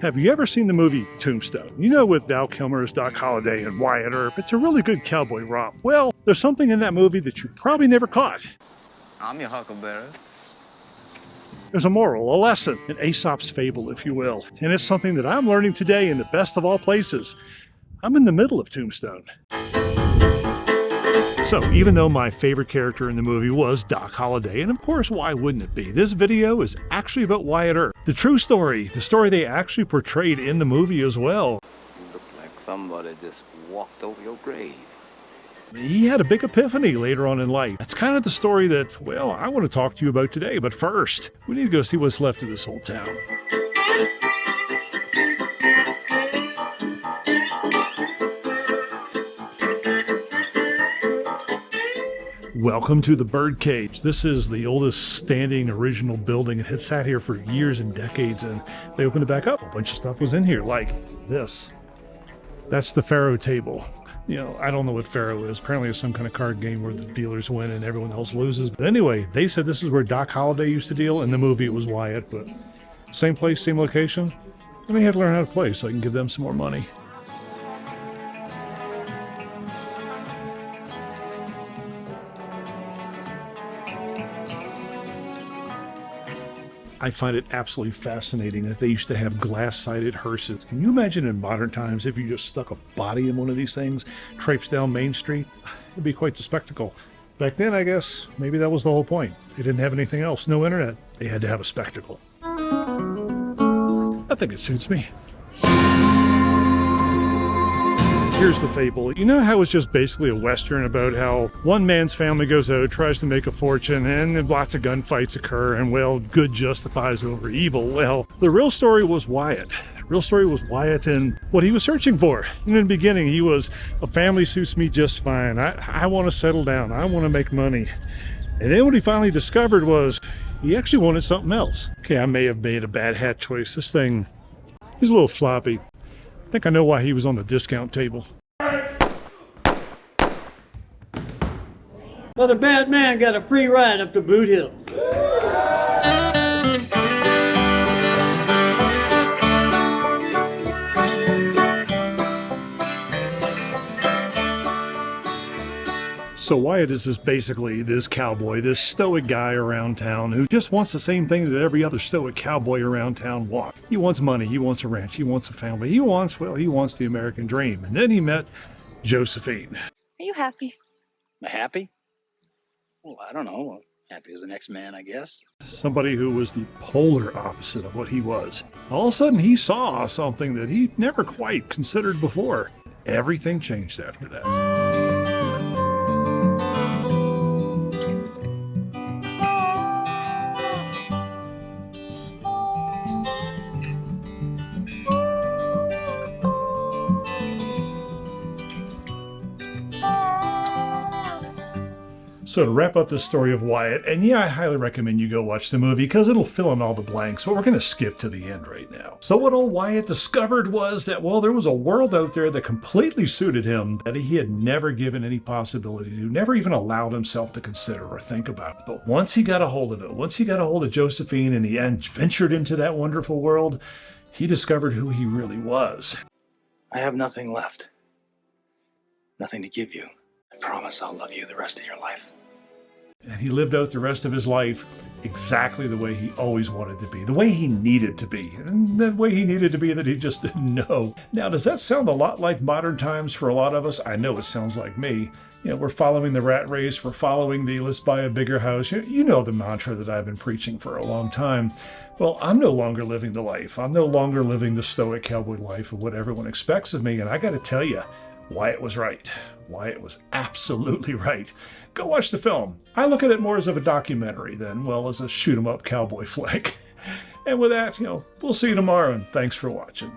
Have you ever seen the movie Tombstone? You know, with Val Kilmer's Doc Holliday and Wyatt Earp. It's a really good cowboy romp. Well, there's something in that movie that you probably never caught. I'm your Huckleberry. There's a moral, a lesson, an Aesop's fable, if you will. And it's something that I'm learning today in the best of all places. I'm in the middle of Tombstone. So, even though my favorite character in the movie was Doc Holliday, and of course, why wouldn't it be? This video is actually about Wyatt Earp. The true story, the story they actually portrayed in the movie as well. You look like somebody just walked over your grave. He had a big epiphany later on in life. That's kind of the story that, well, I want to talk to you about today. But first, we need to go see what's left of this old town. Welcome to the Birdcage. This is the oldest standing original building. It had sat here for years and decades, and they opened it back up. A bunch of stuff was in here, like this. That's the faro table. You know, I don't know what faro is. Apparently it's some kind of card game where the dealers win and everyone else loses. But anyway, they said this is where Doc Holliday used to deal. In the movie it was Wyatt, but same place, same location. I may have to learn how to play so I can give them some more money. I find it absolutely fascinating that they used to have glass-sided hearses. Can you imagine in modern times if you just stuck a body in one of these things, traipsed down Main Street? It'd be quite the spectacle. Back then, I guess, maybe that was the whole point. They didn't have anything else, no internet. They had to have a spectacle. I think it suits me. Here's the fable. You know how it's just basically a Western about how one man's family goes out, tries to make a fortune, and lots of gunfights occur, and, well, good justifies over evil. Well, the real story was Wyatt. The real story was Wyatt and what he was searching for. In the beginning, he was, a family suits me just fine. I want to settle down. I want to make money. And then what he finally discovered was he actually wanted something else. Okay, I may have made a bad hat choice. This thing, he's a little floppy. I think I know why he was on the discount table. Well, the bad man got a free ride up to Boot Hill. So Wyatt is basically this cowboy, this stoic guy around town who just wants the same thing that every other stoic cowboy around town wants. He wants money, he wants a ranch, he wants a family, he wants the American dream. And then he met Josephine. Are you happy? Happy? Well, I don't know. Happy as the next man, I guess. Somebody who was the polar opposite of what he was. All of a sudden he saw something that he never quite considered before. Everything changed after that. So to wrap up the story of Wyatt, and yeah, I highly recommend you go watch the movie because it'll fill in all the blanks, but we're going to skip to the end right now. So what old Wyatt discovered was that, well, there was a world out there that completely suited him that he had never given any possibility to, never even allowed himself to consider or think about. But once he got a hold of it, once he got a hold of Josephine and he ventured into that wonderful world, he discovered who he really was. I have nothing left. Nothing to give you. I promise I'll love you the rest of your life. And he lived out the rest of his life exactly the way he always wanted to be, the way he needed to be, and the way he needed to be that he just didn't know. Now, does that sound a lot like modern times for a lot of us? I know it sounds like me. You know, we're following the rat race, we're following the let's buy a bigger house. You know the mantra that I've been preaching for a long time. Well, I'm no longer living the life. I'm no longer living the stoic cowboy life of what everyone expects of me, and I got to tell you, Wyatt was right. Wyatt was absolutely right. Go watch the film. I look at it more as of a documentary than, well, as a shoot-'em-up cowboy flick. And with that, we'll see you tomorrow, and thanks for watching.